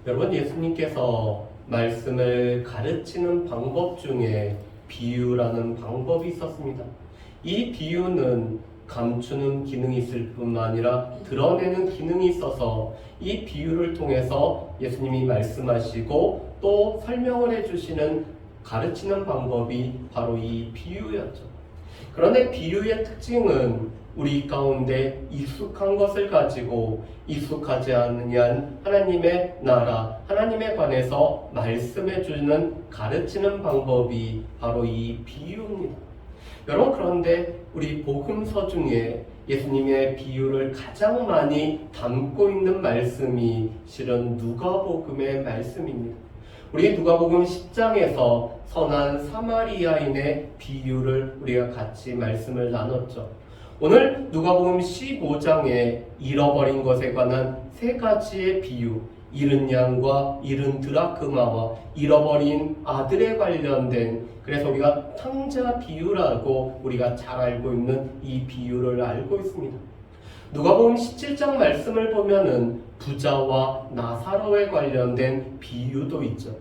여러분, 예수님께서 말씀을 가르치는 방법 중에 비유라는 방법이 있었습니다. 이 비유는 감추는 기능이 있을 뿐만 아니라 드러내는 기능이 있어서 이 비유를 통해서 예수님이 말씀하시고 또 설명을 해주시는 가르치는 방법이 바로 이 비유였죠. 그런데 비유의 특징은 우리 가운데 익숙한 것을 가지고 익숙하지 않느냐는 하나님의 나라, 하나님에 관해서 말씀해주는 가르치는 방법이 바로 이 비유입니다. 여러분, 그런데 우리 복음서 중에 예수님의 비유를 가장 많이 담고 있는 말씀이 실은 누가복음의 말씀입니다. 우리 누가복음 10장에서 선한 사마리아인의 비유를 우리가 같이 말씀을 나눴죠. 오늘 누가복음 15장에 잃어버린 것에 관한 세 가지의 비유, 잃은 양과 잃은 드라크마와 잃어버린 아들에 관련된, 그래서 우리가 탕자 비유라고 우리가 잘 알고 있는 이 비유를 알고 있습니다. 누가복음 17장 말씀을 보면은 부자와 나사로에 관련된 비유도 있죠.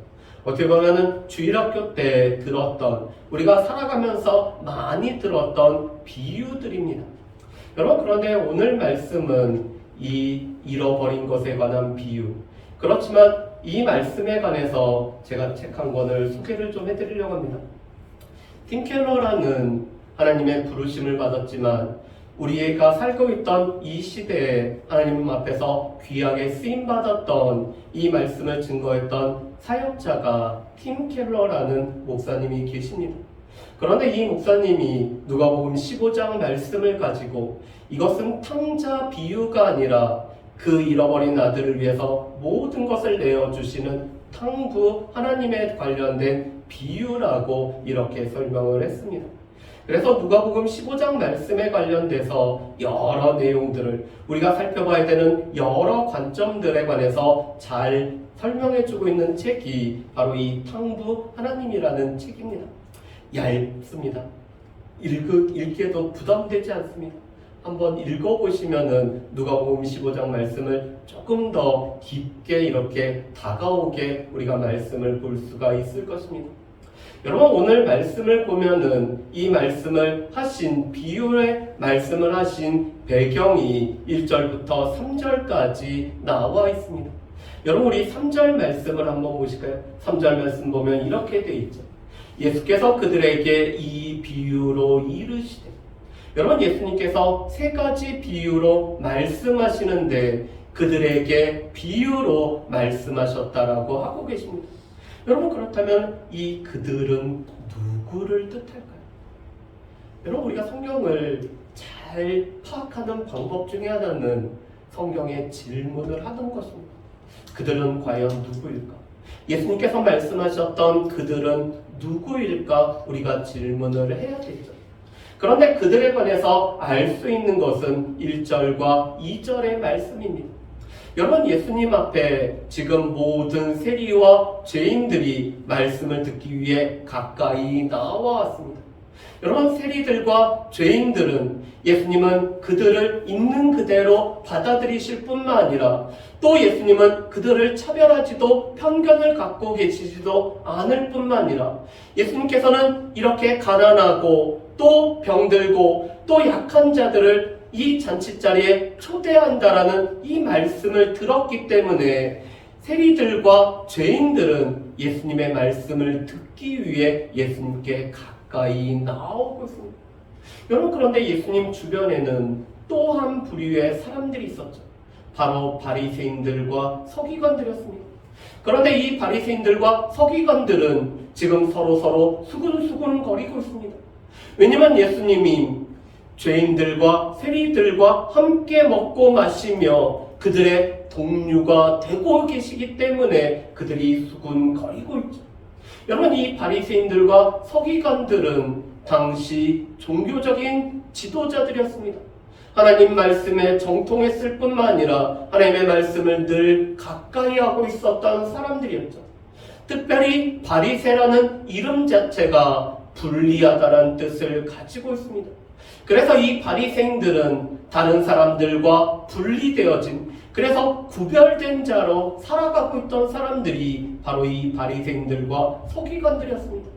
어떻게 보면은 주일학교 때 들었던, 우리가 살아가면서 많이 들었던 비유들입니다. 여러분, 그런데 오늘 말씀은 이 잃어버린 것에 관한 비유, 그렇지만 이 말씀에 관해서 제가 책 한 권을 소개를 좀 해드리려고 합니다. 팀 켈러라는 하나님의 부르심을 받았지만 우리가 살고 있던 이 시대에 하나님 앞에서 귀하게 쓰임받았던 이 말씀을 증거했던 사역자가 팀 켈러라는 목사님이 계십니다. 그런데 이 목사님이 누가복음 15장 말씀을 가지고 이것은 탕자 비유가 아니라 그 잃어버린 아들을 위해서 모든 것을 내어주시는 탕부 하나님에 관련된 비유라고 이렇게 설명을 했습니다. 그래서 누가복음 15장 말씀에 관련돼서 여러 내용들을 우리가 살펴봐야 되는 여러 관점들에 관해서 잘 설명해주고 있는 책이 바로 이 탕부 하나님이라는 책입니다. 얇습니다. 읽기에도 부담되지 않습니다. 한번 읽어보시면은 누가복음 15장 말씀을 조금 더 깊게 이렇게 다가오게 우리가 말씀을 볼 수가 있을 것입니다. 여러분, 오늘 말씀을 보면은 이 말씀을 하신, 비유의 말씀을 하신 배경이 1절부터 3절까지 나와 있습니다. 여러분, 우리 3절 말씀을 한번 보실까요? 3절 말씀 보면 이렇게 돼 있죠. 예수께서 그들에게 이 비유로 이르시되, 여러분, 예수님께서 세 가지 비유로 말씀하시는데 그들에게 비유로 말씀하셨다라고 하고 계십니다. 여러분, 그렇다면 이 그들은 누구를 뜻할까요? 여러분, 우리가 성경을 잘 파악하는 방법 중에 하나는 성경에 질문을 하는 것입니다. 그들은 과연 누구일까? 예수님께서 말씀하셨던 그들은 누구일까? 우리가 질문을 해야 되죠. 그런데 그들에 관해서 알 수 있는 것은 1절과 2절의 말씀입니다. 여러분, 예수님 앞에 지금 모든 세리와 죄인들이 말씀을 듣기 위해 가까이 나와왔습니다. 여러분, 세리들과 죄인들은 예수님은 그들을 있는 그대로 받아들이실 뿐만 아니라 또 예수님은 그들을 차별하지도 편견을 갖고 계시지도 않을 뿐만 아니라 예수님께서는 이렇게 가난하고 또 병들고 또 약한 자들을 이 잔치자리에 초대한다라는 이 말씀을 들었기 때문에 세리들과 죄인들은 예수님의 말씀을 듣기 위해 예수님께 가까이 나오고 있습니다. 여러분, 그런데 예수님 주변에는 또 한 부류의 사람들이 있었죠. 바로 바리새인들과 서기관들이었습니다. 그런데 이 바리새인들과 서기관들은 지금 서로 수근수근 거리고 있습니다. 왜냐하면 예수님이 죄인들과 세리들과 함께 먹고 마시며 그들의 동료가 되고 계시기 때문에 그들이 수군거리고 있죠. 여러분, 이 바리새인들과 서기관들은 당시 종교적인 지도자들이었습니다. 하나님 말씀에 정통했을 뿐만 아니라 하나님의 말씀을 늘 가까이 하고 있었던 사람들이었죠. 특별히 바리새라는 이름 자체가 불리하다는 뜻을 가지고 있습니다. 그래서 이 바리새인들은 다른 사람들과 분리되어진, 그래서 구별된 자로 살아가고 있던 사람들이 바로 이 바리새인들과 서기관들이었습니다.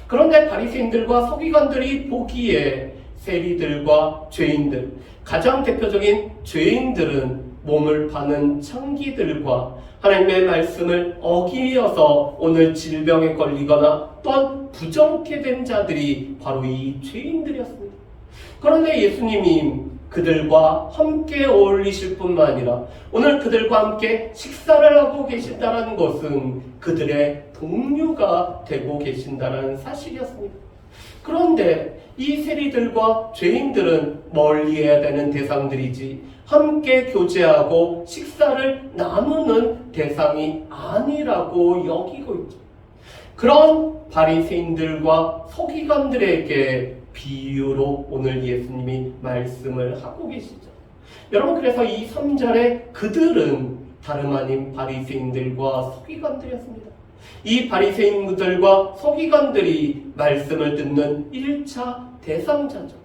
그런데 바리새인들과 서기관들이 보기에 세리들과 죄인들, 가장 대표적인 죄인들은 몸을 파는 창기들과 하나님의 말씀을 어기어서 오늘 질병에 걸리거나 또한 부정케 된 자들이 바로 이 죄인들이었습니다. 그런데 예수님이 그들과 함께 어울리실 뿐만 아니라 오늘 그들과 함께 식사를 하고 계신다는 것은 그들의 동료가 되고 계신다는 사실이었습니다. 그런데 이 세리들과 죄인들은 멀리해야 되는 대상들이지 함께 교제하고 식사를 나누는 대상이 아니라고 여기고 있죠. 그런 바리새인들과 서기관들에게 비유로 오늘 예수님이 말씀을 하고 계시죠. 여러분, 그래서 이 3절에 그들은 다름 아닌 바리새인들과 서기관들이었습니다. 이 바리새인들과 서기관들이 말씀을 듣는 1차 대상자죠.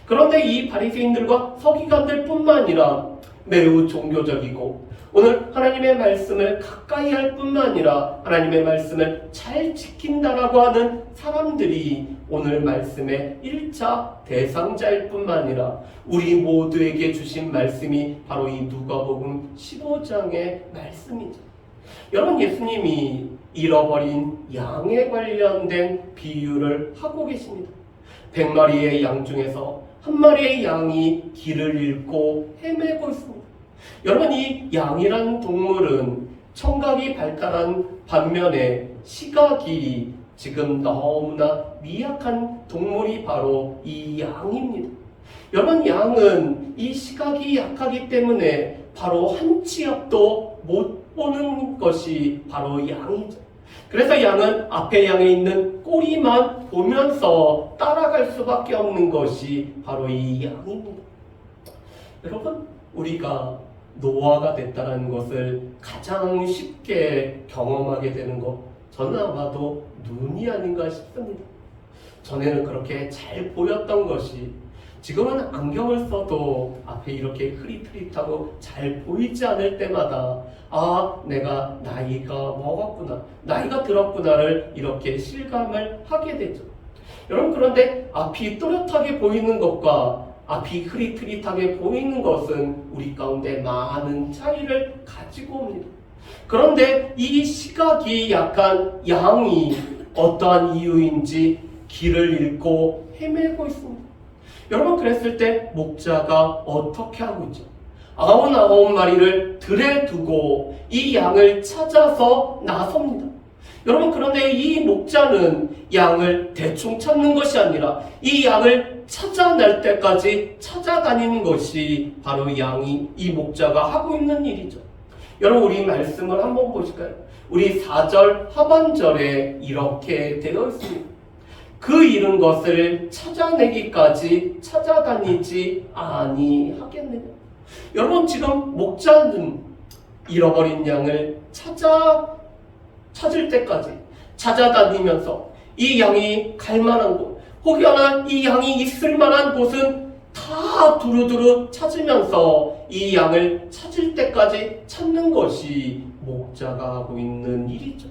그런데 이 바리새인들과 서기관들 뿐만 아니라 매우 종교적이고 오늘 하나님의 말씀을 가까이 할 뿐만 아니라 하나님의 말씀을 잘 지킨다라고 하는 사람들이 오늘 말씀의 1차 대상자일 뿐만 아니라 우리 모두에게 주신 말씀이 바로 이 누가복음 15장의 말씀이죠. 여러분, 예수님이 잃어버린 양에 관련된 비유를 하고 계십니다. 100마리의 양 중에서 한 마리의 양이 길을 잃고 헤매고 있습니다. 여러분, 이 양이란 동물은 청각이 발달한 반면에 시각이 지금 너무나 미약한 동물이 바로 이 양입니다. 여러분, 양은 이 시각이 약하기 때문에 바로 한 치 앞도 못 보는 것이 바로 양이죠. 그래서 양은 앞에 양에 있는 꼬리만 보면서 따라갈 수밖에 없는 것이 바로 이 양입니다. 여러분, 우리가 노화가 됐다는 것을 가장 쉽게 경험하게 되는 것, 저는 아마도 눈이 아닌가 싶습니다. 전에는 그렇게 잘 보였던 것이 지금은 안경을 써도 앞에 이렇게 흐릿흐릿하고 잘 보이지 않을 때마다 내가 나이가 먹었구나, 나이가 들었구나를 이렇게 실감을 하게 되죠. 여러분, 그런데 앞이 또렷하게 보이는 것과 앞이 흐릿흐릿하게 보이는 것은 우리 가운데 많은 차이를 가지고 옵니다. 그런데 이 시각이 약한 양이 어떠한 이유인지 길을 잃고 헤매고 있습니다. 여러분, 그랬을 때 목자가 어떻게 하고 있죠? 99마리를 들에 두고 이 양을 찾아서 나섭니다. 여러분, 그런데 이 목자는 양을 대충 찾는 것이 아니라 이 양을 찾아낼 때까지 찾아다니는 것이 바로 이 목자가 하고 있는 일이죠. 여러분, 우리 말씀을 한번 보실까요? 우리 4절 하반절에 이렇게 되어 있습니다. 그 잃은 것을 찾아내기까지 찾아다니지 아니하겠느냐. 여러분, 지금 목자는 잃어버린 양을 찾을 때까지 찾아다니면서 이 양이 갈 만한 곳, 혹여나 이 양이 있을 만한 곳은 다 두루두루 찾으면서 이 양을 찾을 때까지 찾는 것이 목자가 하고 있는 일이죠.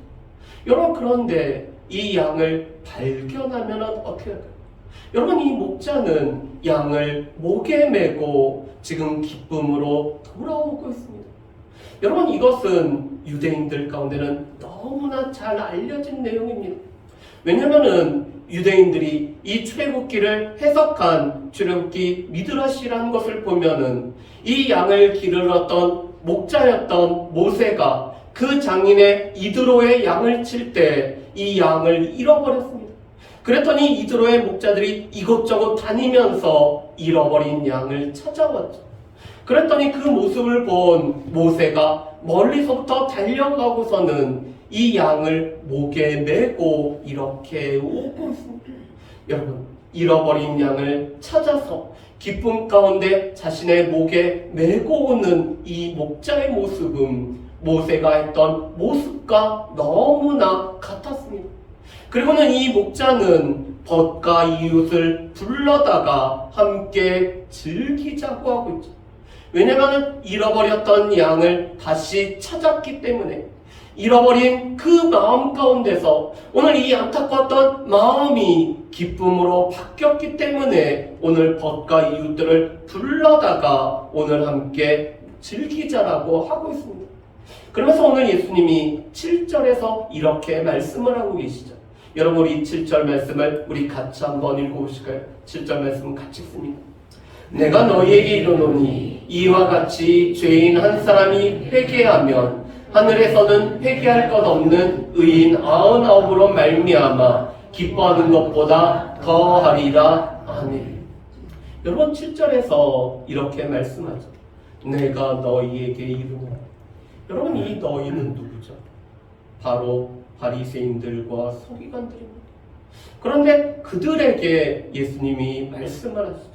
여러분, 그런데 이 양을 발견하면 어떻게 할까요? 여러분, 이 목자는 양을 목에 메고 지금 기쁨으로 돌아오고 있습니다. 여러분, 이것은 유대인들 가운데는 너무나 잘 알려진 내용입니다. 왜냐하면 유대인들이 이 출애굽기를 해석한 출애굽기 미드라시라는 것을 보면은 이 양을 기르렀던 목자였던 모세가 그 장인의 이드로의 양을 칠 때 이 양을 잃어버렸습니다. 그랬더니 이드로의 목자들이 이곳저곳 다니면서 잃어버린 양을 찾아왔죠. 그랬더니 그 모습을 본 모세가 멀리서부터 달려가고서는 이 양을 목에 메고 이렇게 오고 있습니다. 여러분, 잃어버린 양을 찾아서 기쁨 가운데 자신의 목에 메고 오는 이 목자의 모습은 모세가 했던 모습과 너무나 같았습니다. 그리고는 이 목자는 벗과 이웃을 불러다가 함께 즐기자고 하고 있죠. 왜냐하면 잃어버렸던 양을 다시 찾았기 때문에 잃어버린 그 마음 가운데서 오늘 이 안타까웠던 마음이 기쁨으로 바뀌었기 때문에 오늘 벗과 이웃들을 불러다가 오늘 함께 즐기자라고 하고 있습니다. 그러면서 오늘 예수님이 7절에서 이렇게 말씀을 하고 계시죠. 여러분, 우리 7절 말씀을 우리 같이 한번 읽어보실까요? 7절 말씀 같이 읽습니다. 내가 너희에게 이르노니 이와 같이 죄인 한 사람이 회개하면 하늘에서는 회개할 것 없는 의인 99으로 말미암아 기뻐하는 것보다 더하리라. 아멘. 여러분, 7절에서 이렇게 말씀하죠. 내가 너희에게 이르노니. 여러분, 이 너희는 누구죠? 바로 바리새인들과 서기관들입니다. 그런데 그들에게 예수님이 말씀을 하시죠.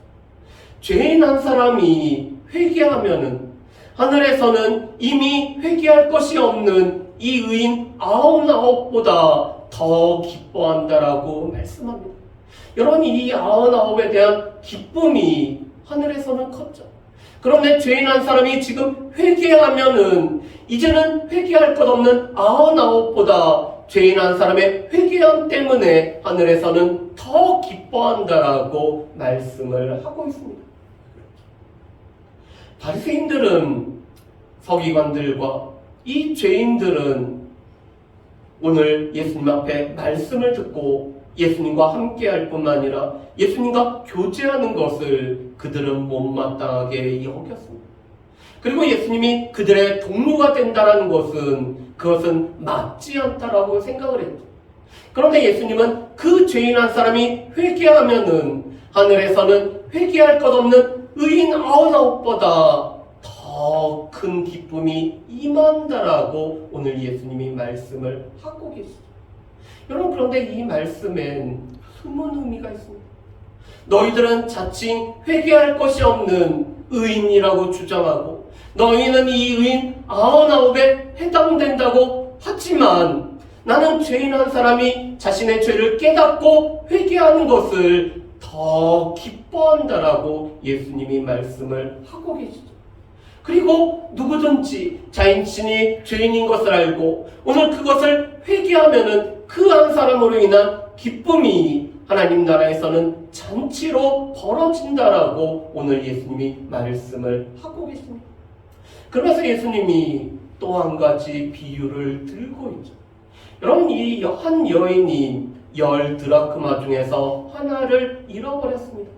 죄인 한 사람이 회개하면은 하늘에서는 이미 회개할 것이 없는 이 의인 99보다 더 기뻐한다라고 말씀합니다. 여러분, 이 99에 대한 기쁨이 하늘에서는 컸죠. 그런데 죄인 한 사람이 지금 회개하면은 이제는 회개할 것 없는 99보다 죄인 한 사람의 회개함 때문에 하늘에서는 더 기뻐한다라고 말씀을 하고 있습니다. 바리새인들은 서기관들과 이 죄인들은 오늘 예수님 앞에 말씀을 듣고 예수님과 함께할 뿐만 아니라 예수님과 교제하는 것을 그들은 못마땅하게 여겼습니다. 그리고 예수님이 그들의 동료가 된다는 것은 그것은 맞지 않다라고 생각을 했죠. 그런데 예수님은 그 죄인 한 사람이 회개하면은 하늘에서는 회개할 것 없는 의인 99보다 더 큰 기쁨이 임한다라고 오늘 예수님이 말씀을 하고 계시죠. 여러분, 그런데 이 말씀엔 숨은 의미가 있습니다. 너희들은 자칭 회개할 것이 없는 의인이라고 주장하고 너희는 이 의인 99에 해당된다고 하지만 나는 죄인 한 사람이 자신의 죄를 깨닫고 회개하는 것을 더 기뻐한다라고 예수님이 말씀을 하고 계시죠. 그리고 누구든지 자신이 죄인인 것을 알고 오늘 그것을 회개하면은 그 한 사람으로 인한 기쁨이 하나님 나라에서는 잔치로 벌어진다라고 오늘 예수님이 말씀을 하고 계십니다. 그러면서 예수님이 또 한 가지 비유를 들고 있죠. 여러분, 이 한 여인이 10 드라크마 중에서 하나를 잃어버렸습니다.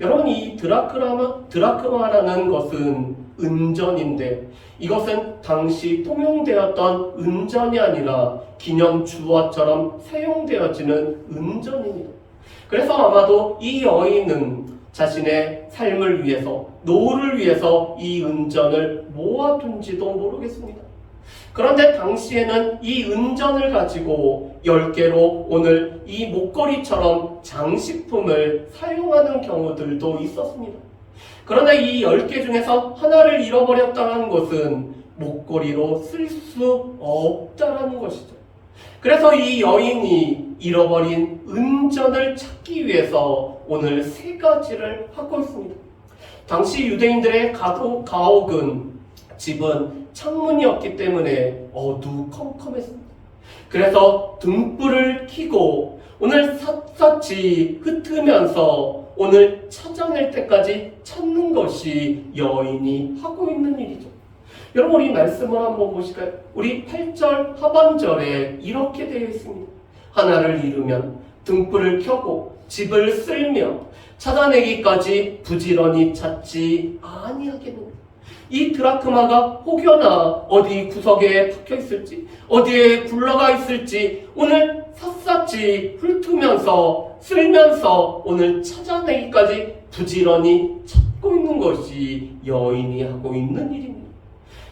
여러분, 이 드라크마라는 것은 은전인데 이것은 당시 통용되었던 은전이 아니라 기념 주화처럼 사용되어지는 은전입니다. 그래서 아마도 이 여인은 자신의 삶을 위해서, 노후를 위해서 이 은전을 모아둔지도 모르겠습니다. 그런데 당시에는 이 은전을 가지고 10개로 오늘 이 목걸이처럼 장식품을 사용하는 경우들도 있었습니다. 그런데 이 10개 중에서 하나를 잃어버렸다는 것은 목걸이로 쓸 수 없다는 것이죠. 그래서 이 여인이 잃어버린 은전을 찾기 위해서 오늘 3가지를 하고 있습니다. 당시 유대인들의 가옥은 집은 창문이었기 때문에 어두컴컴했습니다. 그래서 등불을 켜고 오늘 샅샅이 흩으면서 오늘 찾아낼 때까지 찾는 것이 여인이 하고 있는 일이죠. 여러분, 이 말씀을 한번 보실까요? 우리 8절 하반절에 이렇게 되어 있습니다. 하나를 잃으면 등불을 켜고 집을 쓸며 찾아내기까지 부지런히 찾지 아니하겠느냐. 이 드라크마가 혹여나 어디 구석에 박혀 있을지, 어디에 굴러가 있을지 오늘 샅샅이 훑으면서 쓸면서 오늘 찾아내기까지 부지런히 찾고 있는 것이 여인이 하고 있는 일입니다.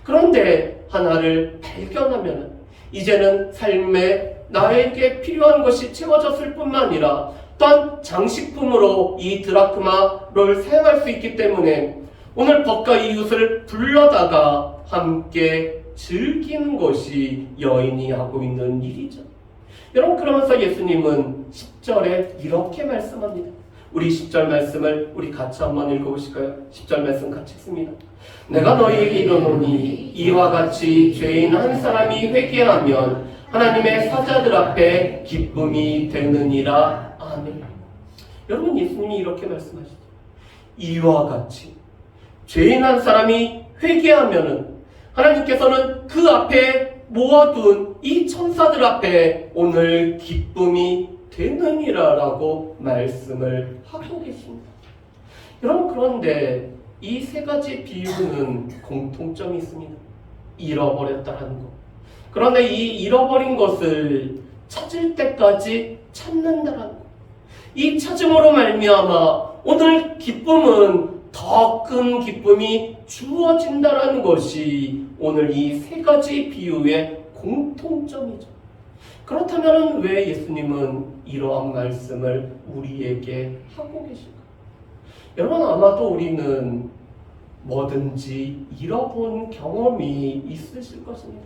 그런데 하나를 발견하면 이제는 삶에 나에게 필요한 것이 채워졌을 뿐만 아니라 또한 장식품으로 이 드라크마를 사용할 수 있기 때문에 오늘 벗과 이웃을 불러다가 함께 즐기는 것이 여인이 하고 있는 일이죠. 여러분, 그러면서 예수님은 10절에 이렇게 말씀합니다. 우리 10절 말씀을 우리 같이 한번 읽어보실까요? 10절 말씀 같이 읽습니다. 내가 너희에게 이르노니 이와 같이 죄인 한 사람이 회개하면 하나님의 사자들 앞에 기쁨이 되느니라. 아멘. 여러분, 예수님이 이렇게 말씀하시죠. 이와 같이 죄인 한 사람이 회개하면은 하나님께서는 그 앞에 모아둔 이 천사들 앞에 오늘 기쁨이 되느니라라고 말씀을 하고 계십니다. 여러분, 그런데 이 세 가지 비유는 공통점이 있습니다. 잃어버렸다라는 것. 그런데 이 잃어버린 것을 찾을 때까지 찾는다라는 것. 이 찾음으로 말미암아 오늘 기쁨은 더 큰 기쁨이 주어진다라는 것이 오늘 이 세 가지 비유의 공통점이죠. 그렇다면 왜 예수님은 이러한 말씀을 우리에게 하고 계실까? 여러분, 아마도 우리는 뭐든지 잃어본 경험이 있으실 것입니다.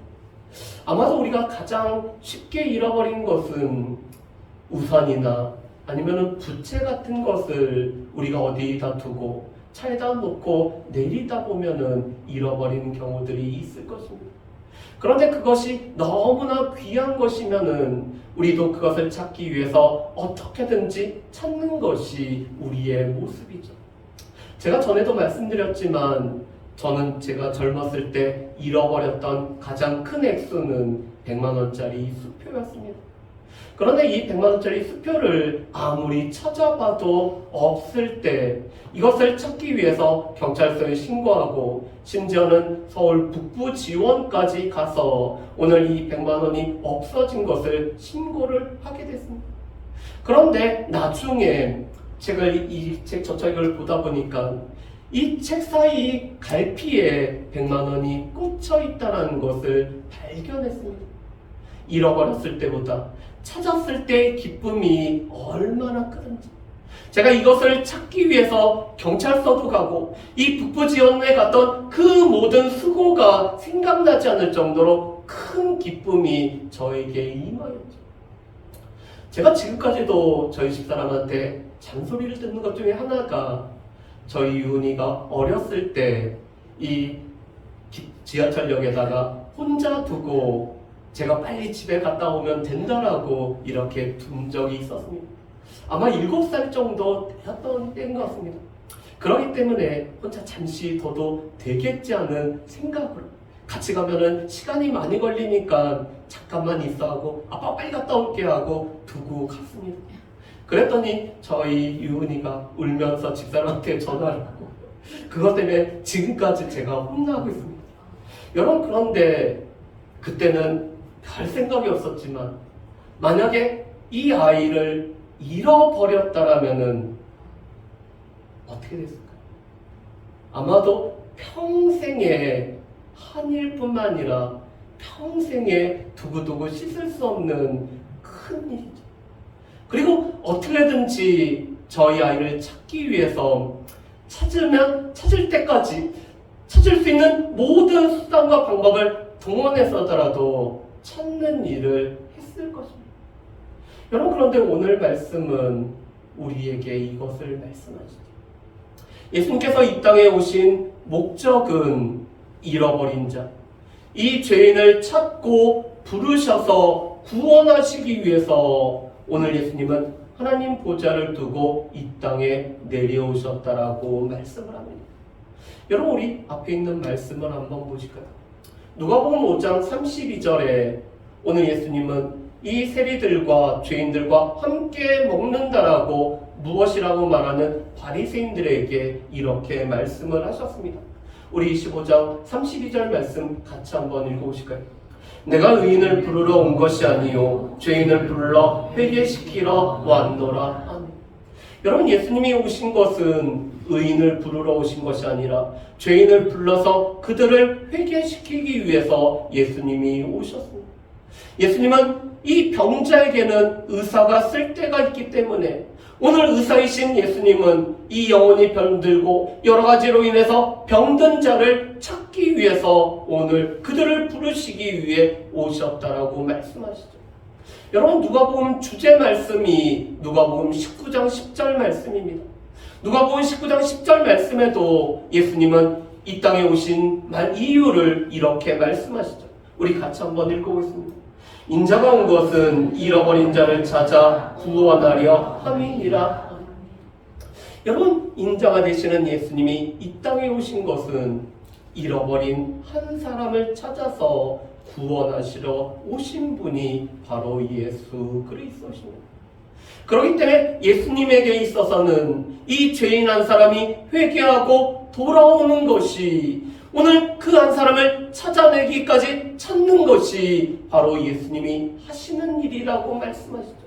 아마도 우리가 가장 쉽게 잃어버린 것은 우산이나 아니면 부채 같은 것을 우리가 어디다 두고 차에다 놓고 내리다 보면은 잃어버리는 경우들이 있을 것입니다. 그런데 그것이 너무나 귀한 것이면은 우리도 그것을 찾기 위해서 어떻게든지 찾는 것이 우리의 모습이죠. 제가 전에도 말씀드렸지만 저는 제가 젊었을 때 잃어버렸던 가장 큰 액수는 100만 원짜리 수표였습니다. 그런데 이 100만 원짜리 수표를 아무리 찾아봐도 없을 때 이것을 찾기 위해서 경찰서에 신고하고 심지어는 서울 북부 지원까지 가서 오늘 이 100만 원이 없어진 것을 신고를 하게 됐습니다. 그런데 나중에 제가 이 책 저책을 보다 보니까 이 책 사이 갈피에 100만 원이 꽂혀 있다는 것을 발견했습니다. 잃어버렸을 때보다 찾았을 때의 기쁨이 얼마나 크든지. 제가 이것을 찾기 위해서 경찰서도 가고 이 북부지원에 갔던 그 모든 수고가 생각나지 않을 정도로 큰 기쁨이 저에게 임하였죠. 제가 지금까지도 저희 집사람한테 잔소리를 듣는 것 중에 하나가 저희 유은이가 어렸을 때 이 지하철역에다가 혼자 두고 제가 빨리 집에 갔다 오면 된다라고 이렇게 둔 적이 있었습니다. 아마 7살 정도 되었던 때인 것 같습니다. 그렇기 때문에 혼자 잠시 둬도 되겠지 하는 생각으로 같이 가면은 시간이 많이 걸리니까 잠깐만 있어 하고 아빠 빨리 갔다 올게 하고 두고 갔습니다. 그랬더니 저희 유은이가 울면서 집사람한테 전화를 하고 그것 때문에 지금까지 제가 혼나고 있습니다. 여러분, 그런데 그때는 별 생각이 없었지만 만약에 이 아이를 잃어버렸다라면은 어떻게 됐을까요? 아마도 평생의 한 일뿐만 아니라 평생에 두고두고 씻을 수 없는 큰 일이죠. 그리고 어떻게든지 저희 아이를 찾기 위해서 찾을 때까지 찾을 수 있는 모든 수단과 방법을 동원해서더라도 찾는 일을 했을 것입니다. 여러분, 그런데 오늘 말씀은 우리에게 이것을 말씀하시죠. 예수님께서 이 땅에 오신 목적은 잃어버린 자, 이 죄인을 찾고 부르셔서 구원하시기 위해서 오늘 예수님은 하나님 보좌를 두고 이 땅에 내려오셨다라고 말씀을 합니다. 여러분, 우리 앞에 있는 말씀을 한번 보실까요? 누가복음 5장 32절에 오늘 예수님은 이 세리들과 죄인들과 함께 먹는다라고 무엇이라고 말하는 바리새인들에게 이렇게 말씀을 하셨습니다. 우리 25장 32절 말씀 같이 한번 읽어보실까요? 내가 의인을 부르러 온 것이 아니요 죄인을 불러 회개시키러 왔노라. 아멘. 여러분, 예수님이 오신 것은 의인을 부르러 오신 것이 아니라 죄인을 불러서 그들을 회개시키기 위해서 예수님이 오셨습니다. 예수님은 이 병자에게는 의사가 쓸 데가 있기 때문에 오늘 의사이신 예수님은 이 영혼이 병들고 여러 가지로 인해서 병든 자를 찾기 위해서 오늘 그들을 부르시기 위해 오셨다라고 말씀하시죠. 여러분, 누가복음 주제 말씀이 누가복음 19장 10절 말씀입니다. 누가복음 19장 10절 말씀에도 예수님은 이 땅에 오신 이유를 이렇게 말씀하시죠. 우리 같이 한번 읽어보겠습니다. 인자가 온 것은 잃어버린 자를 찾아 구원하려 함이니라. 여러분, 인자가 되시는 예수님이 이 땅에 오신 것은 잃어버린 한 사람을 찾아서 구원하시러 오신 분이 바로 예수 그리스도십니다. 그렇기 때문에 예수님에게 있어서는 이 죄인 한 사람이 회개하고 돌아오는 것이, 오늘 그 한 사람을 찾아내기까지 찾는 것이 바로 예수님이 하시는 일이라고 말씀하시죠.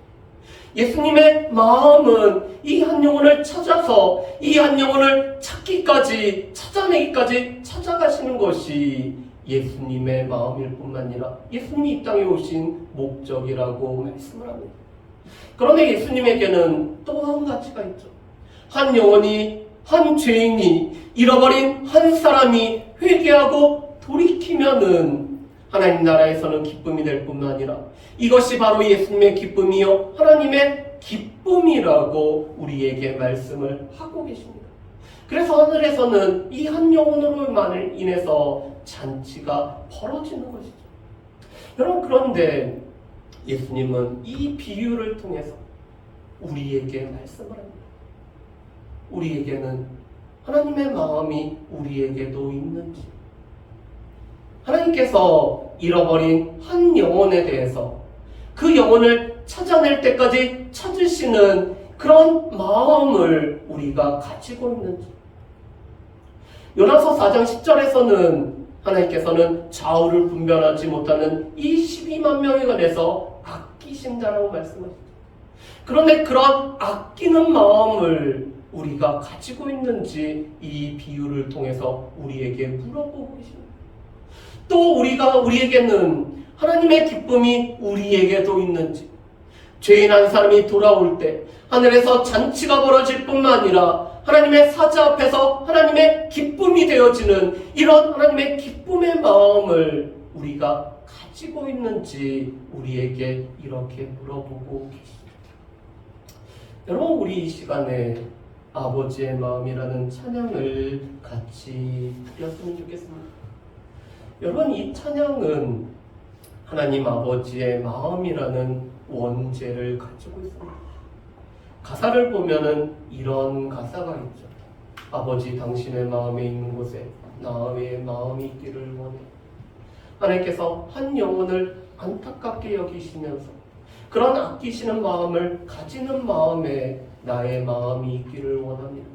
예수님의 마음은 이 한 영혼을 찾아서 이 한 영혼을 찾기까지, 찾아내기까지 찾아가시는 것이 예수님의 마음일 뿐만 아니라 예수님이 이 땅에 오신 목적이라고 말씀을 합니다. 그런데 예수님에게는 또 한 가치가 있죠. 한 영혼이, 한 죄인이, 잃어버린 한 사람이 회개하고 돌이키면은 하나님 나라에서는 기쁨이 될 뿐만 아니라 이것이 바로 예수님의 기쁨이요 하나님의 기쁨이라고 우리에게 말씀을 하고 계십니다. 그래서 하늘에서는 이 한 영혼으로만 인해서 잔치가 벌어지는 것이죠. 여러분, 그런데 예수님은 이 비유를 통해서 우리에게 말씀을 합니다. 우리에게는 하나님의 마음이 우리에게도 있는지, 하나님께서 잃어버린 한 영혼에 대해서 그 영혼을 찾아낼 때까지 찾으시는 그런 마음을 우리가 가지고 있는지. 요나서 4장 10절에서는 하나님께서는 좌우를 분별하지 못하는 이 12만 명에 관해서 아끼신다라고 말씀하시죠. 그런데 그런 아끼는 마음을 우리가 가지고 있는지 이 비유를 통해서 우리에게 물어보고 계십니다. 또 우리에게는 하나님의 기쁨이 우리에게도 있는지, 죄인 한 사람이 돌아올 때 하늘에서 잔치가 벌어질 뿐만 아니라 하나님의 사자 앞에서 하나님의 기쁨이 되어지는 이런 하나님의 기쁨의 마음을 우리가 가지고 있는지 우리에게 이렇게 물어보고 계십니다. 여러분, 우리 이 시간에 아버지의 마음이라는 찬양을 같이 드렸으면 좋겠습니다. 여러분, 이 찬양은 하나님 아버지의 마음이라는 원제를 가지고 있습니다. 가사를 보면은 이런 가사가 있죠. 아버지, 당신의 마음에 있는 곳에 나의 마음이 있기를 원해. 하나님께서 한 영혼을 안타깝게 여기시면서 그런 아끼시는 마음을 가지는 마음에 나의 마음이 있기를 원합니다.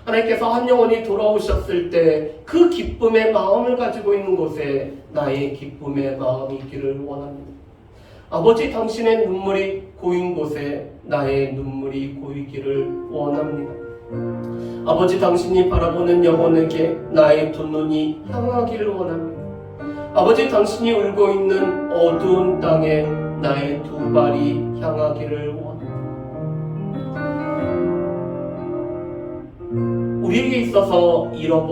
하나님께서 한 영혼이 돌아오셨을 때 그 기쁨의 마음을 가지고 있는 곳에 나의 기쁨의 마음이 있기를 원합니다. 아버지, 당신의 눈물이 고인 곳에 나의 눈물이 고이기를 원합니다. 아버지, 당신이 바라보는 영혼에게 나의 두 눈이 향하기를 원합니다. 아버지, 당신이 울고 있는 어두운 땅에 나의 두 발이 향하기를 원합니다. 우리에게 있어서 잃어버린